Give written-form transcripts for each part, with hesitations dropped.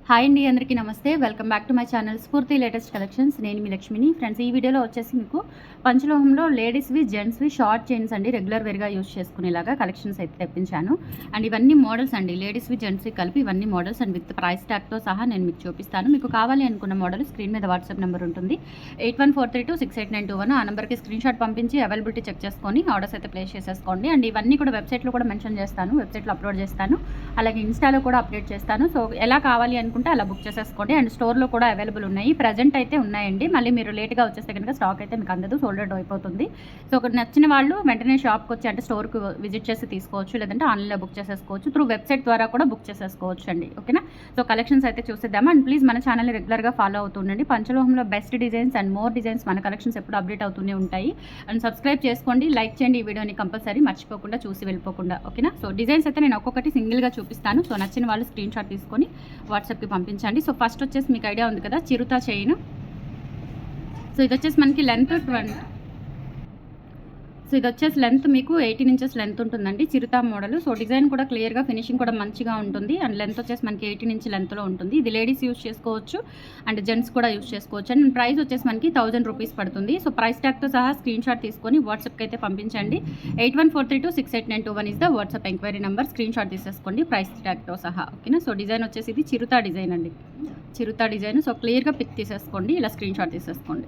Hi అండి, అందరికీ నమస్తే. Welcome back to my channel స్ఫూర్తి లేటెస్ట్ కలెక్షన్స్. నేను మీ లక్ష్మిని. ఫ్రెండ్స్, ఈ వీడియోలో వచ్చేసి మీకు పంచలోహంలో లేడీస్వి జెంట్స్వి షార్ట్ చైన్స్ అండి, రెగ్యులర్ వేర్గా యూజ్ చేసుకునేలాగా కలెక్షన్స్ అయితే తెప్పించాను. అండ్ ఇవన్నీ మోడల్స్ అండి, లేడీస్వి జెంట్స్వి కలిపి ఇవన్నీ మోడల్స్ అండ్ విత్ ప్రైస్ ట్యాగ్తో సహా నేను మీకు చూపిస్తాను. మీకు కావాలి అనుకున్న మోడల్ స్క్రీన్ మీద వాట్సాప్ నెంబర్ ఉంటుంది 8143268921. ఆ నెంబర్కి స్క్రీన్ షాట్ పంపించి అవైలబిలిటీ చెక్ చేసుకొని ఆర్డర్స్ అయితే ప్లేస్ చేసేసుకోండి. అండ్ ఇవన్నీ కూడా వెబ్సైట్లో కూడా మెన్షన్ చేస్తాను, వెబ్సైట్లో అప్లోడ్ చేస్తాను, అలాగే ఇన్స్టాలో కూడా అప్డేట్ చేస్తాను. సో ఎలా కావాలి అనుకుంటే అలా బుక్ చేసేసుకోండి. అండ్ స్టోర్లో కూడా అవైలబుల్ ఉన్నాయి, ప్రజెంట్ అయితే ఉన్నాయండి. మళ్ళీ మీరు లేట్గా వచ్చేస్తే కనుక స్టాక్ అయితే మీకు అందదు, సోల్డ్ అవుట్ అయిపోతుంది. సో ఒక నచ్చిన వాళ్ళు వెంటనే షాప్కి వచ్చి అంటే స్టోర్కి విజిట్ చేసి తీసుకోవచ్చు, లేదంటే ఆన్లైన్లో బుక్ చేసేసుకోవచ్చు, త్రూ వెబ్సైట్ ద్వారా కూడా బుక్ చేసేసుకోవచ్చు అండి. ఓకేనా? సో కలెక్షన్స్ అయితే చూసేద్దాము. అండ్ ప్లీజ్ మన ఛానల్ని రెగ్యులర్గా ఫాలో అవుతుండండి. పంచలోహంలో best designs and more designs మన కలెక్షన్స్ ఎప్పుడు అప్డేట్ అవుతూనే ఉంటాయి. అండ్ సబ్స్క్రైబ్ చేసుకోండి, లైక్ చేయండి ఈ వీడియోని కంపల్సరీ, మర్చిపోకుండా చూసి వెళ్ళిపోకుండా. ఓకేనా? సో డిజైన్స్ అయితే నేను ఒక్కొక్కటి సింగిల్గా చూపిస్తాను. సో నచ్చిన వాళ్ళు స్క్రీన్ షాట్ తీసుకొని వాట్సాప్కి పంపించండి. సో ఫస్ట్ వచ్చేసి మీకు ఐడియా ఉంది కదా, చిరుతా చైన్. సో ఇది వచ్చేసి మనకి లెంత్ 20. సో ఇది వచ్చేసి లెంత్ మీకు 18 ఇంచెస్ లెంత్ ఉంటుందండి, చిరుతా మోడల్. సో డిజైన్ కూడా క్లియర్గా, ఫినిషింగ్ కూడా మంచిగా ఉంటుంది. అండ్ లెంత్ వచ్చేసి మనకి 18 ఇంచ్ లెంత్లో ఉంటుంది. ఇది లేడీస్ యూస్ చేసుకోవచ్చు అండ్ జెంట్స్ కూడా యూస్ చేసుకోవచ్చు. అండ్ ప్రైస్ వచ్చేసి మనకి 1000 రూపీస్ పడుతుంది. సో ప్రైస్ ట్యాగ్తో సహా స్క్రీన్ షాట్ తీసుకొని వాట్సాప్కి అయితే పంపించండి. 8143268921 is the WhatsApp enquiry number. Screen shot తీసేసుకోండి ప్రైస్ ట్యాగ్తో సహా. ఓకేనా? సో డిజైన్ వచ్చేసి ఇది చిరుతా డిజైన్ అండి, చిరుతా డిజైన్. సో క్లియర్గా పిక్ తీసేసుకోండి, ఇలా స్క్రీన్ షాట్ తీసేసుకోండి.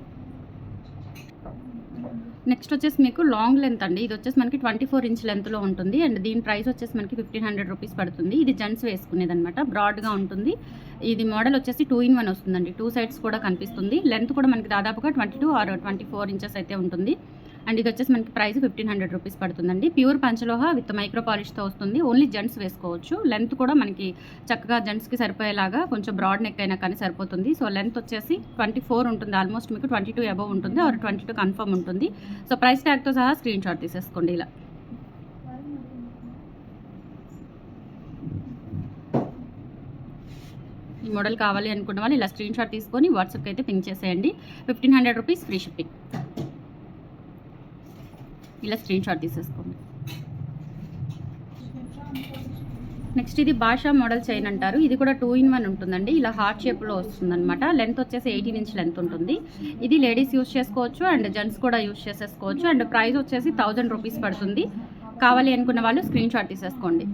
నెక్స్ట్ వచ్చేసి మీకు లాంగ్ లెంత్ అండి. ఇది వచ్చేసి మనకి 24 ఇంచ్ లెంత్లో ఉంటుంది. అండ్ దీని ప్రైస్ వచ్చేసి మనకి 1500 రూపీస్ పడుతుంది. ఇది జెంట్స్ వేసుకునేది అనమాట, బ్రాడ్గా ఉంటుంది. ఇది మోడల్ వచ్చేసి 2-in-1 వస్తుందండి, 2 సైడ్స్ కూడా కనిపిస్తుంది. లెంత్ కూడా మనకి దాదాపుగా 22 ఆర్ 24 ఇంచెస్ అయితే ఉంటుంది. అండ్ ఇది వచ్చేసి మనకి ప్రైస్ 1500 రూపీస్ పడుతుందండి. ప్యూర్ పంచలోహ విత్ మైక్రో పాలిష్తో వస్తుంది. ఓన్లీ జెంట్స్ వేసుకోవచ్చు. లెంత్ కూడా మనకి చక్కగా జెంట్స్కి సరిపోయేలాగా కొంచెం బ్రాడ్ నెక్ అయినా కానీ సరిపోతుంది. సో లెంత్ వచ్చేసి 24 ఉంటుంది, ఆల్మోస్ట్ మీకు 22 అబవ్ ఉంటుంది, ఆర్ 22 కన్ఫర్మ్ ఉంటుంది. సో ప్రైస్ ట్యాగ్తో సహా స్క్రీన్ షాట్ తీసేసుకోండి. ఇలా ఈ మోడల్ కావాలి అనుకున్న వాళ్ళు ఇలా స్క్రీన్ షాట్ తీసుకొని వాట్సాప్కి అయితే పింక్ చేసేయండి. 1500 రూపీస్ ఫ్రీ షిప్పింగ్. ఇలా స్క్రీన్ షాట్ తీసేసుకోండి. నెక్స్ట్ ఇది భాషా మోడల్ చైన్ అంటారు. ఇది కూడా 2-in-1 ఉంటుందండి. ఇలా హార్ట్ షేప్లో వస్తుందన్నమాట. లెంత్ వచ్చేసి 18 ఇంచ్ లెంత్ ఉంటుంది. ఇది లేడీస్ యూస్ చేసుకోవచ్చు అండ్ జెంట్స్ కూడా యూస్ చేసేసుకోవచ్చు. అండ్ ప్రైస్ వచ్చేసి 1000 రూపీస్ పడుతుంది. కావాలి అనుకున్న వాళ్ళు స్క్రీన్ షాట్ తీసేసుకోండి.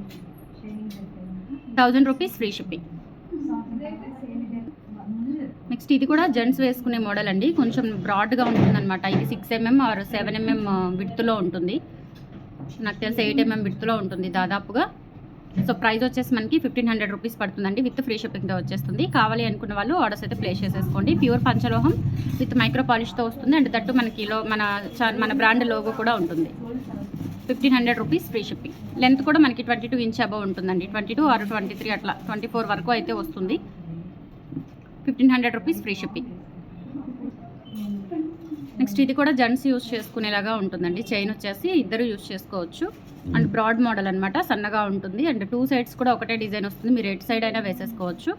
1000 రూపీస్ ఫ్రీ షిప్పింగ్. నెక్స్ట్ ఇది కూడా జెంట్స్ వేసుకునే మోడల్ అండి, కొంచెం బ్రాడ్గా ఉంటుందన్నమాట. ఇది 6mm ఆర్ 7mm విడ్త్లో ఉంటుంది, నాకు తెలిసి 8mm విడ్త్లో ఉంటుంది దాదాపుగా. సో ప్రైస్ వచ్చేసి మనకి 1500 రూపీస్ పడుతుందండి, విత్ ఫ్రీ షిప్పింగ్తో వచ్చేస్తుంది. కావాలి అనుకున్న వాళ్ళు ఆర్డర్స్ అయితే ప్లేస్ చేసేసుకోండి. ప్యూర్ పంచలోహం విత్ మైక్రో పాలిష్తో వస్తుంది. అండ్ దట్టు మనకి మన బ్రాండ్ లోగో కూడా ఉంటుంది. 1500 రూపీస్ ఫ్రీ షిప్పింగ్. లెంత్ కూడా మనకి 22 ఇంచ్ అబవ్ ఉంటుందండి, 22 ఆర్ 23 అట్లా 24 వరకు అయితే వస్తుంది. 1500 రూపీస్ ఫ్రీ షిప్పింగ్. నెక్స్ట్ ఇది కూడా జెంట్స్ యూస్ చేసుకునేలాగా ఉంటుందండి. చైన్ వచ్చేసి ఇద్దరు యూస్ చేసుకోవచ్చు. అండ్ బ్రాడ్ మోడల్ అనమాట, సన్నగా ఉంటుంది. అండ్ 2 సైడ్స్ కూడా ఒకటే డిజైన్ వస్తుంది, మీరు ఎటు సైడ్ అయినా వేసేసుకోవచ్చు.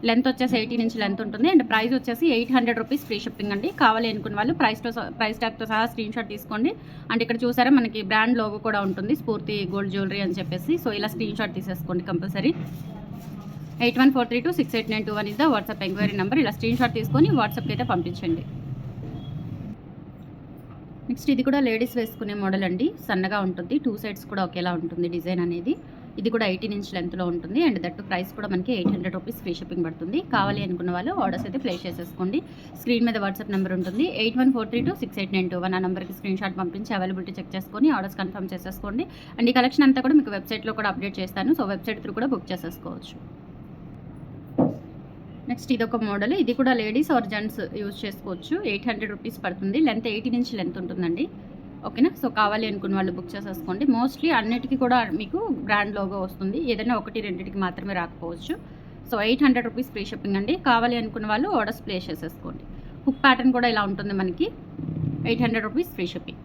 లెంత్ వచ్చేసి 18 ఇంచ్ లెంత్ ఉంటుంది. అండ్ ప్రైస్ వచ్చేసి 800 రూపీస్ ఫ్రీ షిప్పింగ్ అండి. కావాలి అనుకున్న వాళ్ళు ప్రైస్ ట్యాగ్తో సహా స్క్రీన్ షాట్ తీసుకోండి. అండ్ ఇక్కడ చూసారా మనకి బ్రాండ్ లోగో కూడా ఉంటుంది, స్ఫూర్తి గోల్డ్ జ్యువెలరీ అని చెప్పేసి. సో ఇలా స్క్రీన్ షాట్ తీసేసుకోండి compulsory. 8143268921 is the WhatsApp enquiry number. ఇలా స్క్రీన్ షాట్ తీసుకొని వాట్సాప్కి అయితే పంపించండి. నెక్స్ట్ ఇది కూడా లేడీస్ వేసుకునే మోడల్ అండి, సన్నగా ఉంటుంది. 2 సైడ్స్ కూడా ఒకేలా ఉంటుంది డిజైన్ అనేది. ఇది కూడా 18 ఇంచ్ లెంత్లో ఉంటుంది. అండ్ దట్టు ప్రైస్ కూడా మనకి 800 రూపీస్ ఫ్రీ షిప్పింగ్ పడుతుంది. కావాలి అనుకున్న వాళ్ళు ఆర్డర్స్ అయితే ప్లేస్ చేసేసుకోండి. స్క్రీన్ మీద వాట్సాప్ నెంబర్ ఉంటుంది 8143268921. ఆ నెంబర్కి స్క్రీన్ షాట్ పంపించి అవైలబిలిటీ చెక్ చేసుకొని ఆర్డర్స్ కన్ఫర్మ్ చేసేసుకోండి. అండ్ ఈ కలెక్షన్ అంతా కూడా మీకు వెబ్సైట్లో కూడా అప్డేట్ చేస్తాను. సో వెబ్సైట్ త్రూ కూడా బుక్ చేసేసుకోవచ్చు. నెక్స్ట్ ఇది ఒక మోడల్. ఇది కూడా లేడీస్ ఆర్ జెంట్స్ యూజ్ చేసుకోవచ్చు. 800 రూపీస్ పడుతుంది. లెంత్ 18 ఇంచ్ లెంత్ ఉంటుందండి. ఓకేనా? సో కావాలి అనుకున్న వాళ్ళు బుక్ చేసేసుకోండి. మోస్ట్లీ అన్నిటికీ కూడా మీకు బ్రాండ్ లోగో వస్తుంది, ఏదైనా 1-2కి మాత్రమే రాకపోవచ్చు. సో 800 రూపీస్ ఫ్రీ షిప్పింగ్ అండి. కావాలి అనుకున్న వాళ్ళు ఆర్డర్స్ ప్లేస్ చేసేసుకోండి. హుక్ ప్యాటర్న్ కూడా ఇలా ఉంటుంది మనకి. 800 rupees free shipping.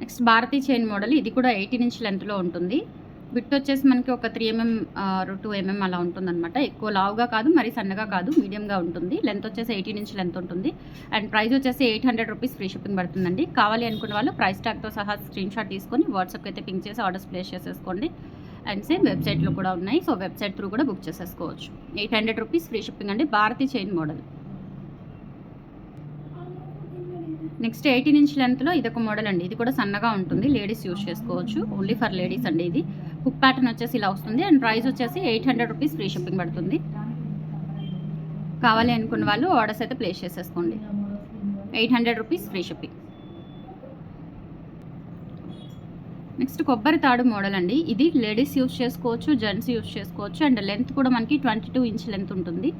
Next Bharati chain model. ఇది కూడా 18 ఇంచ్ లెంత్లో ఉంటుంది. విడ్త్ వచ్చేసి మనకి ఒక 3mm 2mm అలా ఉంటుందన్నమాట. ఎక్కువ లావుగా కాదు, మరి సన్నగా కాదు, మీడియంగా ఉంటుంది. లెంత్ వచ్చేసి 18 ఇంచ్ లెంత్ ఉంటుంది. అండ్ ప్రైస్ వచ్చేసి 800 రూపీస్ ఫ్రీ షిప్పింగ్ పడుతుందండి. కావాలి అనుకున్న వాళ్ళు ప్రైస్ ట్యాగ్తో సహా స్క్రీన్ షాట్ తీసుకొని వాట్సాప్కి అయితే పింక్ చేసి ఆర్డర్స్ ప్లేస్ చేసేసుకోండి. అండ్ సేమ్ వెబ్సైట్లో కూడా ఉన్నాయి. సో వెబ్సైట్ త్రూ కూడా బుక్ చేసేసుకోవచ్చు. 800 రూపీస్ ఫ్రీ షిప్పింగ్ అండి. Bharati chain model. Next 18 inch లెంత్లో ఇదొక మోడల్ అండి. ఇది కూడా సన్నగా ఉంటుంది, లేడీస్ యూజ్ చేసుకోవచ్చు. ఓన్లీ ఫర్ లేడీస్ అండి. ఇది హుక్ ప్యాటర్న్ వచ్చేసి ఇలా వస్తుంది అండ్ ప్రైస్ వచ్చేసి 800 రూపీస్ ఫ్రీ షిప్పింగ్ పడుతుంది. కావాలి అనుకున్న వాళ్ళు ఆర్డర్స్ అయితే ప్లేస్ చేసేసుకోండి. 800 రూపీస్ ఫ్రీ షిప్పింగ్. నెక్స్ట్ కొబ్బరి తాడు మోడల్ అండి. ఇది లేడీస్ యూజ్ చేసుకోవచ్చు, జెంట్స్ యూజ్ చేసుకోవచ్చు అండ్ లెంత్ కూడా మనకి 22 ఇంచ్ లెంత్ ఉంటుంది.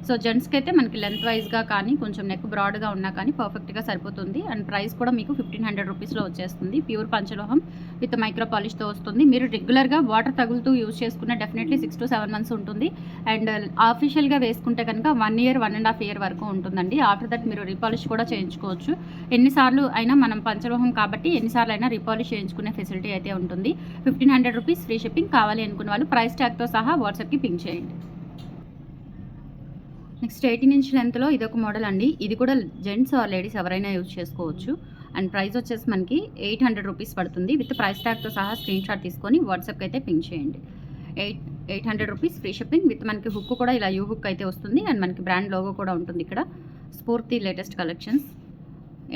సో జెంట్స్కి అయితే మనకి లెంత్ వైజ్గా కానీ కొంచెం నెక్ బ్రాడ్గా ఉన్నా కానీ పర్ఫెక్ట్గా సరిపోతుంది అండ్ ప్రైస్ కూడా మీకు 1500 రూపీస్లో వచ్చేస్తుంది. ప్యూర్ పంచలోహం విత్ మైక్రో పాలిష్తో వస్తుంది. మీరు రెగ్యులర్గా వాటర్ తగులుతూ యూజ్ చేసుకున్న డెఫినెట్లీ 6 to 7 months ఉంటుంది అండ్ ఆఫీషియల్గా వేసుకుంటే కనుక 1 year 1.5 year వరకు ఉంటుందండి. ఆఫ్టర్ దట్ మీరు రీపాలిష్ కూడా చేయించుకోవచ్చు. ఎన్నిసార్లు అయినా మనం పంచలోహం కాబట్టి ఎన్నిసార్లు అయినా రీపాలిష్ చేయించుకునే ఫెసిలిటీ అయితే ఉంటుంది. 1500 రూపీస్ ఫ్రీ షిప్పింగ్. కావాలి అనుకున్న వాళ్ళు ప్రైస్ ట్యాగ్తో సహా వాట్సాప్కి పింక్ చేయండి. నెక్స్ట్ 18 ఇంచ్ లెంత్లో ఇదొక మోడల్ అండి. ఇది కూడా జెంట్స్ ఆర్ లేడీస్ ఎవరైనా యూజ్ చేసుకోవచ్చు అండ్ ప్రైస్ వచ్చేసి మనకి 800 రూపీస్ పడుతుంది. విత్ ప్రైస్ ట్యాగ్తో సహా స్క్రీన్ షాట్ తీసుకొని వాట్సాప్కి అయితే పింక్ చేయండి. 800 రూపీస్ ఫ్రీ షిప్పింగ్ విత్ మనకి హుక్ కూడా ఇలా యూ హుక్ అయితే వస్తుంది అండ్ మనకి బ్రాండ్ లోగో కూడా ఉంటుంది ఇక్కడ. స్ఫూర్తి latest collections.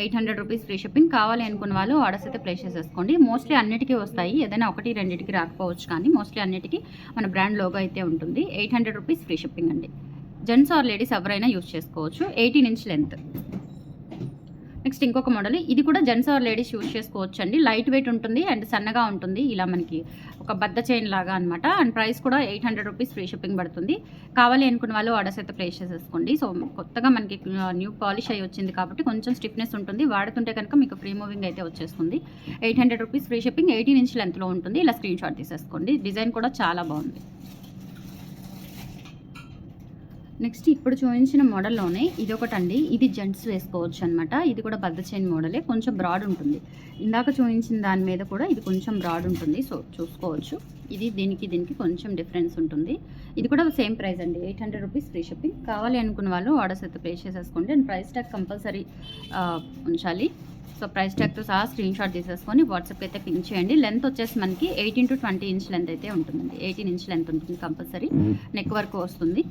800 rupees free shipping. కావాలి అనుకున్న వాళ్ళు ఆర్డర్స్ అయితే ప్లేస్ చేసేసుకోండి. మోస్ట్లీ అన్నిటికీ వస్తాయి, ఏదైనా 1-2కి రాకపోవచ్చు కానీ మోస్ట్లీ అన్నిటికీ మన బ్రాండ్ లోగో అయితే ఉంటుంది. 800 రూపీస్ ఫ్రీ షిప్పింగ్ అండి. జెంట్స్ ఆర్ లేడీస్ ఎవరైనా యూజ్ చేసుకోవచ్చు. 18 ఇంచ్ లెంత్. నెక్స్ట్ ఇంకొక మోడల్. ఇది కూడా జెంట్స్ ఆర్ లేడీస్ యూజ్ చేసుకోవచ్చు అండి. లైట్ వెయిట్ ఉంటుంది అండ్ సన్నగా ఉంటుంది. ఇలా మనకి ఒక బద్ద చైన్ లాగా అనమాట అండ్ ప్రైస్ కూడా 800 రూపీస్ ఫ్రీ షిప్పింగ్ పడుతుంది. కావాలి అనుకున్న వాళ్ళు ఆర్డర్స్ అయితే ప్లేస్ చేసేసుకోండి. సో కొత్తగా మనకి న్యూ పాలిష్ అయ్యి వచ్చింది కాబట్టి కొంచెం స్టిఫ్నెస్ ఉంటుంది. వాడుతుంటే కనుక మీకు ఫ్రీ మూవింగ్ అయితే వచ్చేస్తుంది. 800 రూపీస్ ఫ్రీ షిప్పింగ్. 18 ఇంచ్ లెంత్లో ఉంటుంది. ఇలా స్క్రీన్ షాట్ తీసేసుకోండి. డిజైన్ కూడా చాలా బాగుంది. నెక్స్ట్ ఇప్పుడు చూపించిన మోడల్లోనే ఇదొకటండి. ఇది జెంట్స్ వేసుకోవచ్చు అనమాట. ఇది కూడా బద్ద చైన్ మోడలే, కొంచెం బ్రాడ్ ఉంటుంది. ఇందాక చూపించిన దాని మీద కూడా ఇది కొంచెం బ్రాడ్ ఉంటుంది. సో చూసుకోవచ్చు. ఇది దీనికి కొంచెం డిఫరెన్స్ ఉంటుంది. ఇది కూడా సేమ్ ప్రైస్ అండి. 800 రూపీస్ ఫ్రీ షిప్పింగ్. కావాలి అనుకున్న వాళ్ళు ఆర్డర్స్ అయితే ప్లేస్ చేసేసుకోండి అండ్ ప్రైస్ ట్యాగ్ కంపల్సరీ ఉంచాలి. సో ప్రైస్ ట్యాగ్తో సహా స్క్రీన్ షాట్ తీసేసుకొని వాట్సాప్ అయితే పింక్ చేయండి. లెంత్ వచ్చేసి మనకి 18 to 20 ఇంచ్ లెంత్ అయితే ఉంటుందండి. 18 ఇంచ్ లెంత్ ఉంటుంది కంపల్సరీ. నెక్ వరకు వస్తుంది.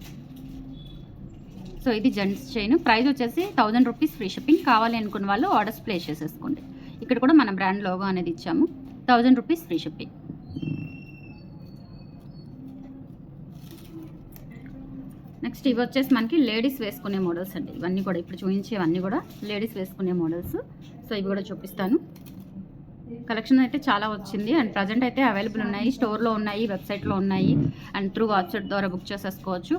సో ఇది జెంట్స్ చైన్. ప్రైస్ వచ్చేసి 1000 రూపీస్ ఫ్రీ షిప్పింగ్. కావాలి అనుకున్న వాళ్ళు ఆర్డర్స్ ప్లేస్ చేసేసుకోండి. ఇక్కడ కూడా మన బ్రాండ్ లోగో అనేది ఇచ్చాము. 1000 రూపీస్ ఫ్రీ షిప్పింగ్. నెక్స్ట్ ఇవి వచ్చేసి మనకి లేడీస్ వేసుకునే మోడల్స్ అండి. ఇవన్నీ కూడా ఇప్పుడు చూపించేవన్నీ కూడా లేడీస్ వేసుకునే మోడల్స్. సో ఇవి కూడా చూపిస్తాను. కలెక్షన్ అయితే చాలా వచ్చింది అండ్ ప్రజెంట్ అయితే అవైలబుల్ ఉన్నాయి. స్టోర్లో ఉన్నాయి, వెబ్సైట్లో ఉన్నాయి అండ్ త్రూ వాట్సాప్ ద్వారా బుక్ చేసేసుకోవచ్చు.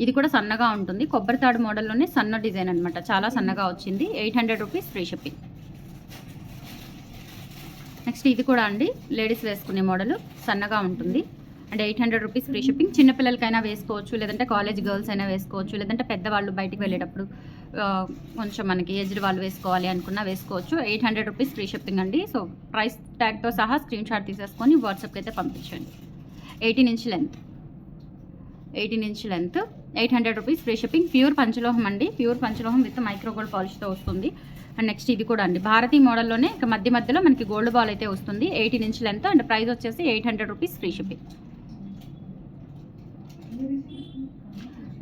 ఇది కూడా సన్నగా ఉంటుంది. కొబ్బరి తాడు మోడల్లోనే సన్న డిజైన్ అనమాట. చాలా సన్నగా వచ్చింది. 800 రూపీస్ ఫ్రీ షిప్పింగ్. నెక్స్ట్ ఇది కూడా అండి లేడీస్ వేసుకునే మోడల్, సన్నగా ఉంటుంది అండ్ 800 రూపీస్ ఫ్రీ షిప్పింగ్. చిన్నపిల్లలకైనా వేసుకోవచ్చు, లేదంటే కాలేజ్ గర్ల్స్ అయినా వేసుకోవచ్చు, లేదంటే పెద్దవాళ్ళు బయటికి వెళ్ళేటప్పుడు కొంచెం మనకి ఏజ్డ్ వాళ్ళు వేసుకోవాలి అనుకున్నా వేసుకోవచ్చు. 800 రూపీస్ ఫ్రీ షిప్పింగ్ అండి. సో ప్రైస్ ట్యాగ్తో సహా స్క్రీన్ షాట్ తీసేసుకొని వాట్సాప్కి అయితే పంపించండి. 18 inch length. 18 inch length. 800 rupees free shipping. Pure పంచలోహం అండి. ప్యూర్ పంచలోహం విత్ మైక్రో గోల్డ్ పాలిష్తో వస్తుంది. అండ్ నెక్స్ట్ ఇది కూడా అండి భారతీ మోడల్లోనే మధ్యలో మనకి గోల్డ్ బాల్ అయితే వస్తుంది. 18 ఇంచ్ లెంత్ అండ్ ప్రైస్ వచ్చేసి 800 rupees free shipping.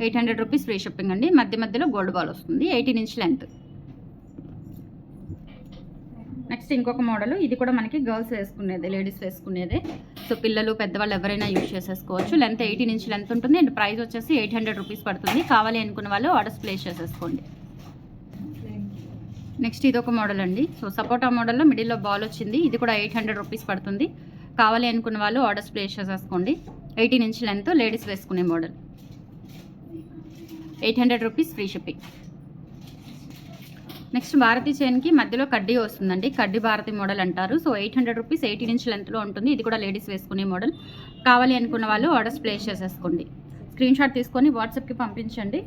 800 rupees free shipping అండి. మధ్యలో గోల్డ్ బాల్ వస్తుంది. 18 ఇంచ్ లెంత్. నెక్స్ట్ ఇంకొక మోడల్. ఇది కూడా మనకి గర్ల్స్ వేసుకునేదే, లేడీస్ వేసుకునేదే. సో పిల్లలు పెద్దవాళ్ళు ఎవరైనా యూజ్ చేసేసుకోవచ్చు. లెంత్ 18 ఇంచ్ లెంత్ ఉంటుంది అండ్ ప్రైస్ వచ్చేసి 800 రూపీస్ పడుతుంది. కావాలి అనుకున్న వాళ్ళు ఆర్డర్స్ ప్లేస్ చేసేసుకోండి. నెక్స్ట్ ఇది ఒక మోడల్ అండి. సో సపోటా మోడల్లో మిడిల్లో బాల్ వచ్చింది. ఇది కూడా 800 రూపీస్ పడుతుంది. కావాలి అనుకున్న వాళ్ళు ఆర్డర్స్ ప్లేస్ చేసేసుకోండి. 18 ఇంచ్ లెంత్, లేడీస్ వేసుకునే model. 800 rupees free shipping. Next Bharati చైన్కి మధ్యలో కడ్డీ వస్తుందండి. కడ్డీ భారతీ మోడల్ అంటారు. సో 800 రూపీస్ 18 ఇంచ్ లెంత్లో ఉంటుంది. ఇది కూడా లేడీస్ వేసుకునే మోడల్. కావాలి అనుకున్న వాళ్ళు ఆర్డర్స్ ప్లేస్ చేసేసుకోండి. స్క్రీన్ షాట్ తీసుకొని వాట్సాప్కి పంపించండి.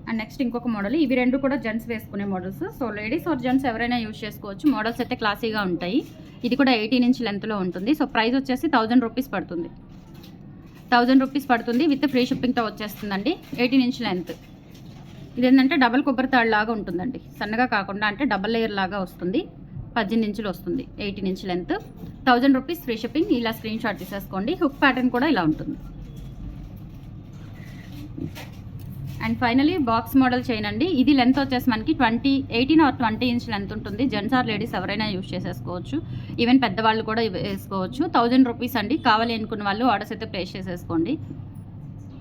అండ్ నెక్స్ట్ ఇంకొక మోడల్. ఇవి రెండు కూడా జెంట్స్ వేసుకునే models. So ladies are gents ఎవరైనా యూజ్ చేసుకోవచ్చు. మోడల్స్ అయితే క్లాసీగా ఉంటాయి. ఇది కూడా 18 ఇంచ్ లెంత్లో ఉంటుంది. సో ప్రైస్ వచ్చేసి 1000 రూపీస్ పడుతుంది. 1000 రూపీస్ పడుతుంది విత్ ఫ్రీ షిప్పింగ్తో వచ్చేస్తుందండి. 18 ఇంచ్ లెంత్. ఇదేంటంటే డబల్ కొబ్బరి తాడు లాగా ఉంటుందండి. సన్నగా కాకుండా అంటే డబల్ లేయర్ లాగా వస్తుంది. 18 ఇంచులు వస్తుంది, 18 inch length, 1000 rupees free shipping. ఇలా స్క్రీన్ షాట్ తీసేసుకోండి. హుక్ ప్యాటర్న్ కూడా ఇలా ఉంటుంది. And finally box model chain అండి. ఇది లెంత్ వచ్చేసి మనకి 18 ఆర్ 20 ఇంచ్ లెంత్ ఉంటుంది. జెంట్స్ ఆర్ లేడీస్ ఎవరైనా యూజ్ చేసేసుకోవచ్చు, ఈవెన్ పెద్దవాళ్ళు కూడా వేసుకోవచ్చు. 1000 రూపీస్ అండి. కావాలి అనుకున్న వాళ్ళు ఆర్డర్స్ అయితే ప్లేస్ చేసేసుకోండి.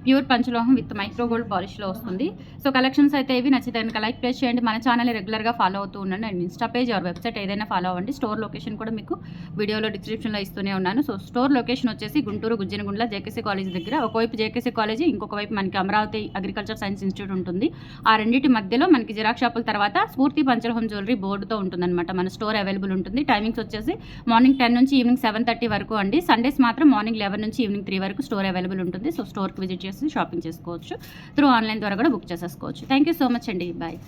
ప్యూర్ పంచలోహం విత్ మైక్రో గోల్డ్ పాలిష్లో వస్తుంది. సో కలెక్షన్స్ అయితే ఇవి. నచ్చితే కనుక లైక్ ప్లేస్ చేయండి. మన ఛానల్ రెగ్యులర్గా ఫాలో అవుతూ ఉండండి. And Insta page or website ఏదైనా ఫాలో అవ్వండి. స్టోర్ లొకేషన్ కూడా మీకు వీడియోలో డిస్క్రిప్షన్లో ఇస్తూనే ఉన్నాను. సో స్టోర్ లొకేషన్ వచ్చేసి గుంటూరు గుజ్జనగుండ్ల జేకేసీ కాలేజ్ దగ్గర. ఒకవైపు జేకేసీ కాలేజ్, ఇంకొక వైపు మనకి అమరావతి అగ్రికల్చర్ సైన్స్ ఇన్స్టిట్యూట్ ఉంటుంది. ఆ రెండింటి మధ్యలో మనకి జిరాక్స్ షాపుల తర్వాత స్ఫూర్తి పంచలోహం జ్యువెలరీ బోర్డుతో ఉంటుందన్నమాట. మన స్టోర్ అవైలబుల్ ఉంటుంది. టైమింగ్స్ వచ్చేసి మార్నింగ్ 10 నుంచి ఈవినింగ్ 7:30 వరకు అండి. సండేస్ మాత్రం మార్నింగ్ 11 నుంచి ఈవినింగ్ 3 వరకు స్టోర్ అవైలబుల్ ఉంటుంది. సో స్టోర్కి విజిట్ చేసి షాపింగ్ చేసుకోవచ్చు. త్రూ ఆన్లైన్ ద్వారా కూడా బుక్ చేసేసుకోవచ్చు. థ్యాంక్ యూ సో మచ్ అండి. బాయ్.